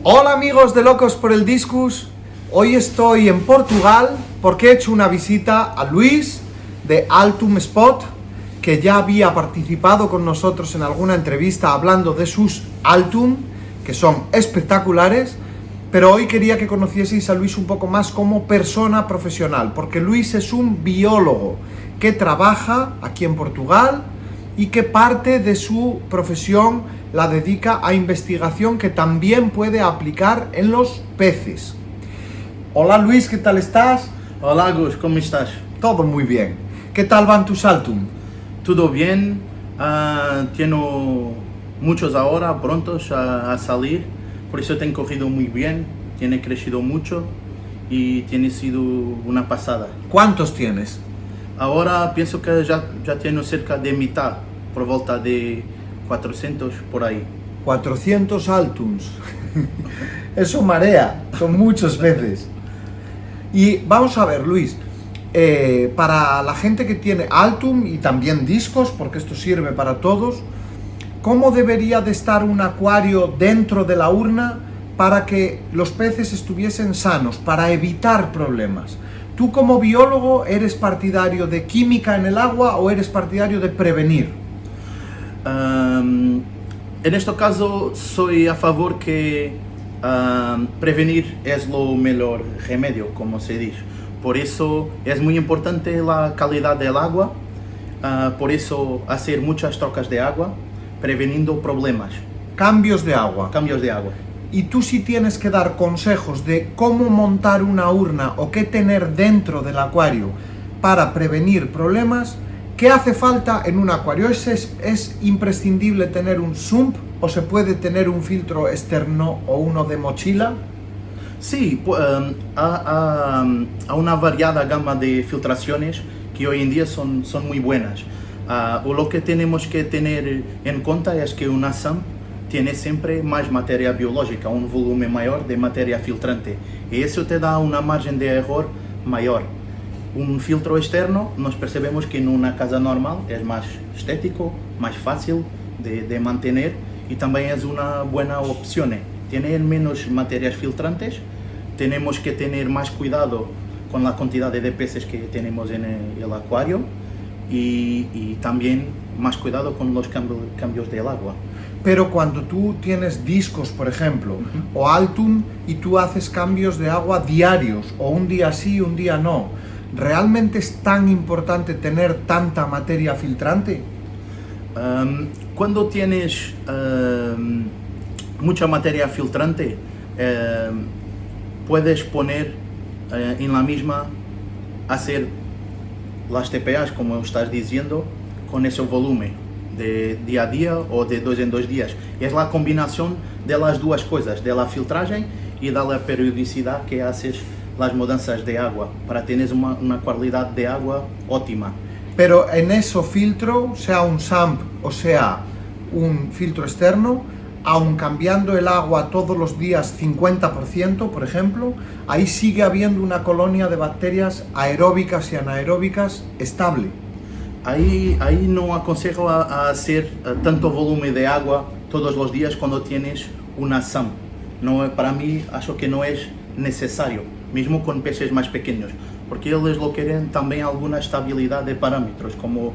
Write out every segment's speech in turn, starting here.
Hola amigos de Locos por el Discus, hoy estoy en Portugal porque he hecho una visita a Luis de Altum Spot, que ya había participado con nosotros en alguna entrevista hablando de sus Altum, que son espectaculares, pero hoy quería que conocieseis a Luis un poco más como persona profesional, porque Luis es un biólogo que trabaja aquí en Portugal y que parte de su profesión la dedica a investigación que también puede aplicar en los peces. Hola Luis, ¿qué tal estás? Hola Gus, ¿cómo estás? Todo muy bien. ¿Qué tal van tus Altum? Todo bien, tengo muchos ahora prontos a salir, por eso te han cogido muy bien, tiene crecido mucho y tiene sido una pasada. ¿Cuántos tienes? Ahora pienso que ya tengo cerca de mitad, por volta de 400 por ahí. 400 Altums. Eso marea, son muchas veces. Y vamos a ver, Luis, para la gente que tiene Altum y también discos, porque esto sirve para todos, ¿cómo debería de estar un acuario dentro de la urna para que los peces estuviesen sanos, para evitar problemas? ¿Tú como biólogo eres partidario de química en el agua o eres partidario de prevenir? En este caso soy a favor que prevenir es lo mejor remedio, como se dice. Por eso es muy importante la calidad del agua, por eso hacer muchas trocas de agua, preveniendo problemas. Cambios de agua. Cambios de agua. Y tú sí tienes que dar consejos de cómo montar una urna o qué tener dentro del acuario para prevenir problemas. ¿Qué hace falta en un acuario? ¿Es imprescindible tener un sump o se puede tener un filtro externo o uno de mochila? Sí, hay una variada gama de filtraciones que hoy en día son muy buenas. Lo que tenemos que tener en cuenta es que una sump tiene siempre más materia biológica, un volumen mayor de materia filtrante, y eso te da una margen de error mayor. Un filtro externo, nos percebemos que en una casa normal es más estético, más fácil de mantener y también es una buena opción. Tiene menos materias filtrantes, tenemos que tener más cuidado con la cantidad de peces que tenemos en el acuario y también más cuidado con los cambios del agua. Pero cuando tú tienes discos, por ejemplo, o Altum, y tú haces cambios de agua diarios, o un día sí, un día no, ¿realmente es tan importante tener tanta materia filtrante? Cuando tienes mucha materia filtrante, puedes poner en la misma, hacer las TPAs, como estás diciendo, con ese volumen de día a día o de 2 en 2 días. Es la combinación de las dos cosas, de la filtraje y de la periodicidad que haces las mudanzas de agua, para tener una calidad de agua óptima. Pero en ese filtro, sea un sump o sea un filtro externo, aun cambiando el agua todos los días 50%, por ejemplo, ahí sigue habiendo una colonia de bacterias aeróbicas y anaeróbicas estable. Ahí no aconsejo a hacer tanto volumen de agua todos los días cuando tienes una sump. No, para mí, acho que no es necesario, mismo con peces más pequeños, porque ellos lo quieren también alguna estabilidad de parámetros, como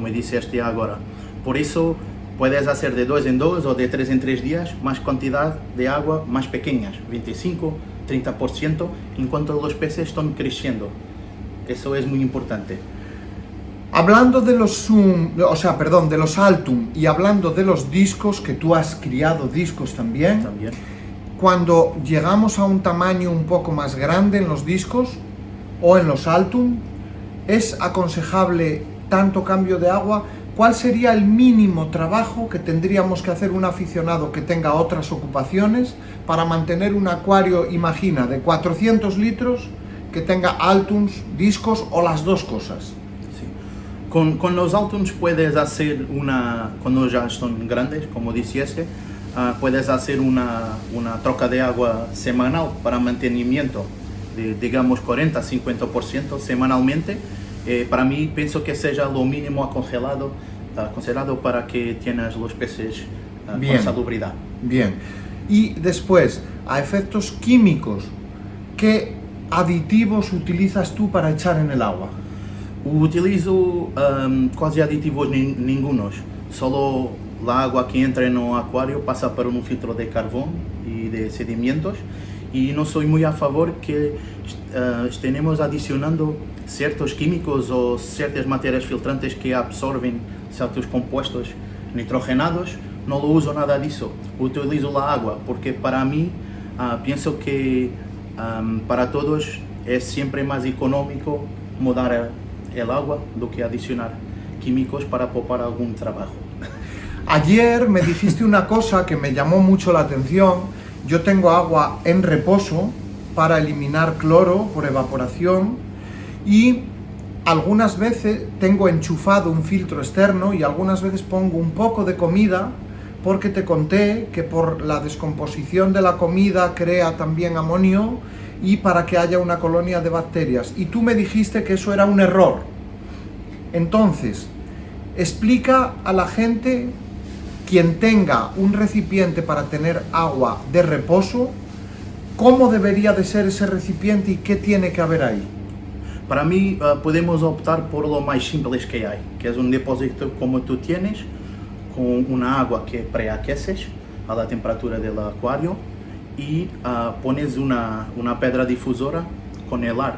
dijiste ahora. Por eso puedes hacer de 2 en 2 o de 3 en 3 días más cantidad de agua más pequeñas, 25-30%, en cuanto los peces están creciendo. Eso es muy importante. Hablando de de los Altum, y hablando de los discos, que tú has criado discos también. Cuando llegamos a un tamaño un poco más grande en los discos o en los Altum, ¿es aconsejable tanto cambio de agua? ¿Cuál sería el mínimo trabajo que tendríamos que hacer un aficionado que tenga otras ocupaciones para mantener un acuario, imagina, de 400 litros, que tenga Altums, discos o las dos cosas? Con los Altums puedes hacer cuando ya son grandes, como dijiste, puedes hacer una troca de agua semanal para mantenimiento de, digamos, 40-50% semanalmente. Para mí, pienso que sea lo mínimo aconsejado para que tengas los peces con salubridad. Bien. Y después, a efectos químicos, ¿qué aditivos utilizas tú para echar en el agua? Utilizo quase aditivos ningunos. Solo la agua que entra en el acuario pasa por un filtro de carbón y de sedimentos, y no soy muy a favor que estemos adicionando ciertos químicos o ciertas materias filtrantes que absorben ciertos compuestos nitrogenados. No lo uso nada de eso. Utilizo la agua porque para mí pienso que para todos es siempre más económico mudar el agua do que adicionar químicos para poupar algún trabajo. Ayer me dijiste una cosa que me llamó mucho la atención. Yo tengo agua en reposo para eliminar cloro por evaporación, y algunas veces tengo enchufado un filtro externo y algunas veces pongo un poco de comida, porque te conté que por la descomposición de la comida crea también amonio y para que haya una colonia de bacterias. Y tú me dijiste que eso era un error. Entonces, explica a la gente, quien tenga un recipiente para tener agua de reposo, cómo debería de ser ese recipiente y qué tiene que haber ahí. Para mí podemos optar por lo más simple que hay, que es un depósito como tú tienes, con una agua que preaqueces a la temperatura del acuario, y pones una pedra difusora con el ar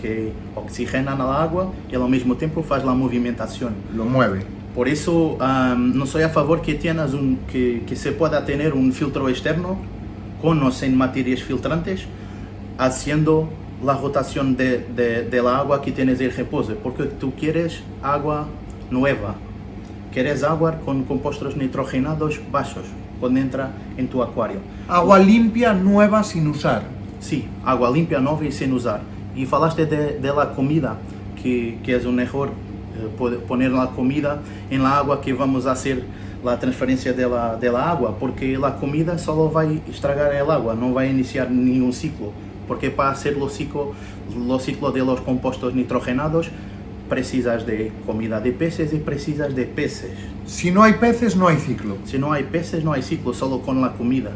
que oxigena la agua y al mismo tiempo hace la movimentación. Lo mueve. Por eso no soy a favor que tengas que se pueda tener un filtro externo con o sin materias filtrantes haciendo la rotación de la agua que tienes en reposo, porque tú quieres agua nueva, quieres agua con compuestos nitrogenados bajos cuando entra en tu acuario. Agua limpia, nueva, sin usar. Sí, agua limpia, nueva y sin usar. Y falaste de la comida, que es un error poner la comida en la agua que vamos a hacer la transferencia de la agua, porque la comida solo va a estragar el agua, no va a iniciar ningún ciclo, porque para hacer los ciclos de los compuestos nitrogenados precisas de comida de peces y precisas de peces. Si no hay peces, no hay ciclo. Si no hay peces, no hay ciclo, solo con la comida.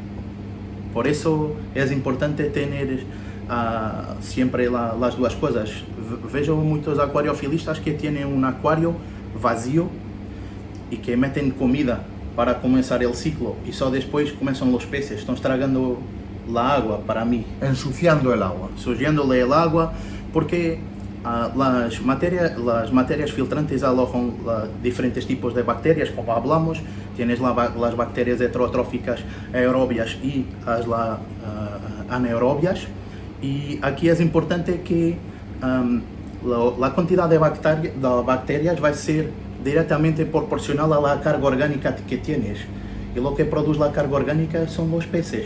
Por eso es importante tener siempre las dos cosas. Vejo muchos acuariofilistas que tienen un acuario vacío y que meten comida para comenzar el ciclo y solo después comienzan los peces. Están estragando la agua para mí. Ensuciando el agua. Suciándole el agua, porque las materias filtrantes alojan diferentes tipos de bacterias, como hablamos. Tienes las bacterias heterotróficas aerobias y las anaerobias. Y aquí es importante que la cantidad de bacterias va a ser directamente proporcional a la carga orgánica que tienes. Y lo que produce la carga orgánica son los peces.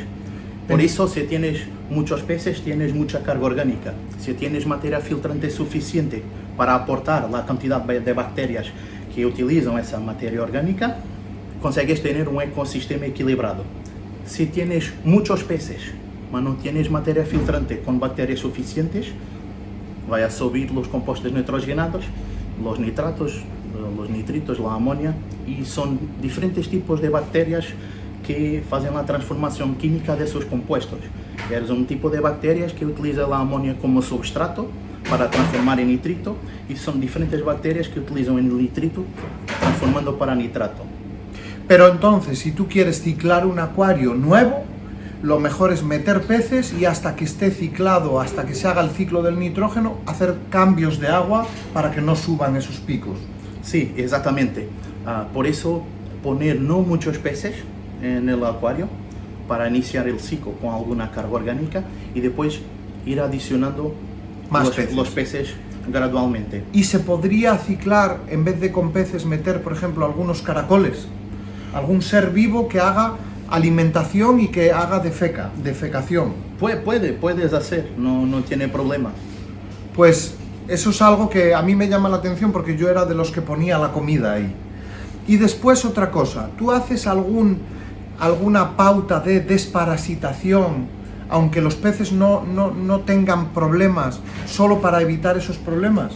Por eso, si tienes muchos peces, tienes mucha carga orgánica. Si tienes materia filtrante suficiente para aportar la cantidad de bacterias que utilizan esa materia orgánica, consigues tener un ecosistema equilibrado. Si tienes muchos peces, pero no tienes materia filtrante con bacterias suficientes, va a subir los compuestos nitrogenados, los nitratos, los nitritos, la amonia, y son diferentes tipos de bacterias que hacen la transformación química de esos compuestos. Es un tipo de bacterias que utiliza la amonia como substrato para transformar en nitrito, y son diferentes bacterias que utilizan el nitrito transformando para nitrato. Pero entonces, si tú quieres ciclar un acuario nuevo, lo mejor es meter peces y hasta que esté ciclado, hasta que se haga el ciclo del nitrógeno, hacer cambios de agua para que no suban esos picos. Sí, exactamente. Por eso poner no muchos peces en el acuario para iniciar el ciclo con alguna carga orgánica y después ir adicionando los peces gradualmente. ¿Y se podría ciclar, en vez de con peces, meter, por ejemplo, algunos caracoles? ¿Algún ser vivo que haga alimentación y que haga defecación? Puedes hacer, no tiene problema. Pues eso es algo que a mí me llama la atención, porque yo era de los que ponía la comida ahí. Y después otra cosa, ¿tú haces alguna pauta de desparasitación, aunque los peces no tengan problemas, solo para evitar esos problemas?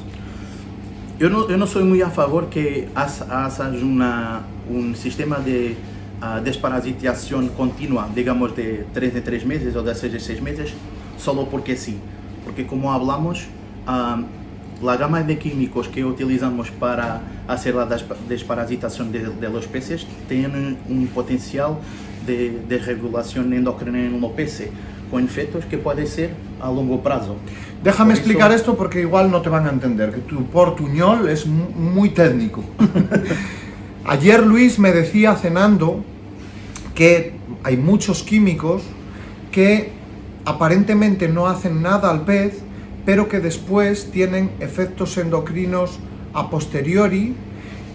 Yo no soy muy a favor que hagas un sistema de desparasitación continua, digamos de 3 meses o de 6 meses, solo porque sí. Porque como hablamos, la gama de químicos que utilizamos para hacer la desparasitación de los peces tienen un potencial de regulación endocrina en los peces, con efectos que puede ser a largo plazo. Déjame explicar esto porque igual no te van a entender, que tu portuñol es muy técnico. Ayer Luis me decía cenando que hay muchos químicos que aparentemente no hacen nada al pez, pero que después tienen efectos endocrinos a posteriori,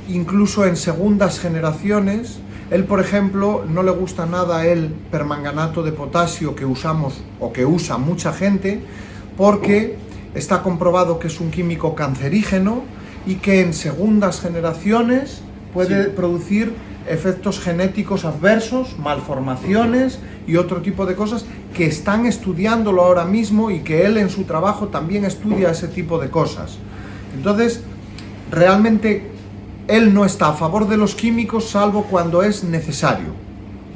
incluso en segundas generaciones. Él, por ejemplo, no le gusta nada el permanganato de potasio que usamos o que usa mucha gente, porque está comprobado que es un químico cancerígeno y que en segundas generaciones puede producir efectos genéticos adversos, malformaciones y otro tipo de cosas que están estudiándolo ahora mismo y que él en su trabajo también estudia ese tipo de cosas. Entonces, realmente él no está a favor de los químicos salvo cuando es necesario.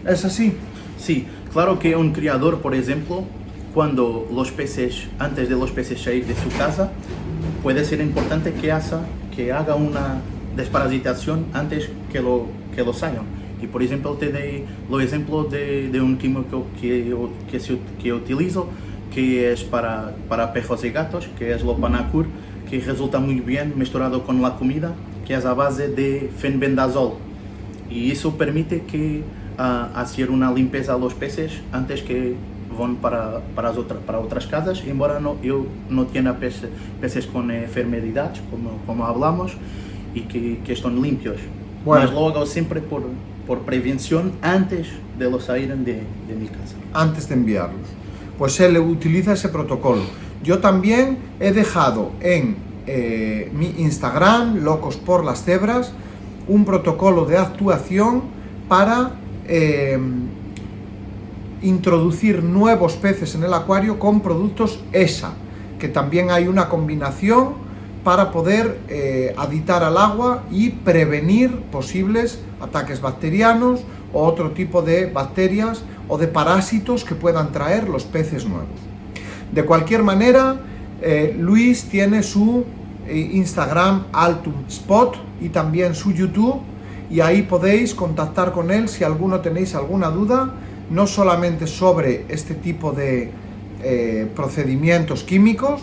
¿Es así? Sí, claro que un criador, por ejemplo, cuando los peces, antes de los peces salir de su casa, puede ser importante que haga una desparasitación antes que lo salgan. Y por ejemplo, te doy el ejemplo de un químico que utilizo, que es para perros y gatos, que es Lopanacur, que resulta muy bien mezclado con la comida, que es a base de fenbendazol. Y eso permite que hacer una limpieza a los peces antes que van para otras casas, embora yo no tenga peces con enfermedades, como hablamos, y que están limpios. Bueno. Mas lo hago siempre por prevención antes de los salir de mi casa. Antes de enviarlos. Pues él utiliza ese protocolo. Yo también he dejado en mi Instagram, Locos por las Cebras, un protocolo de actuación para introducir nuevos peces en el acuario con productos ESA, que también hay una combinación para poder aditar al agua y prevenir posibles ataques bacterianos o otro tipo de bacterias o de parásitos que puedan traer los peces nuevos. De cualquier manera, Luis tiene su Instagram Altum Spot y también su YouTube, y ahí podéis contactar con él si alguno tenéis alguna duda, no solamente sobre este tipo de procedimientos químicos,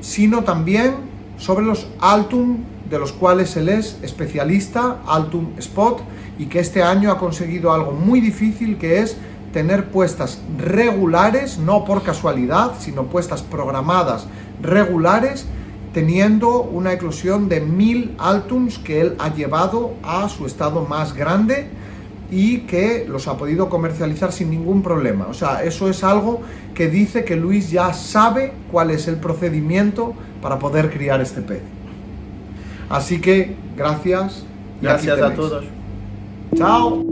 sino también sobre los Altum, de los cuales él es especialista, Altum Spot, y que este año ha conseguido algo muy difícil, que es tener puestas regulares, no por casualidad, sino puestas programadas regulares, teniendo una eclosión de 1000 Altums que él ha llevado a su estado más grande y que los ha podido comercializar sin ningún problema. O sea, eso es algo que dice que Luis ya sabe cuál es el procedimiento para poder criar este pez. Así que, gracias. Gracias a todos. Chao.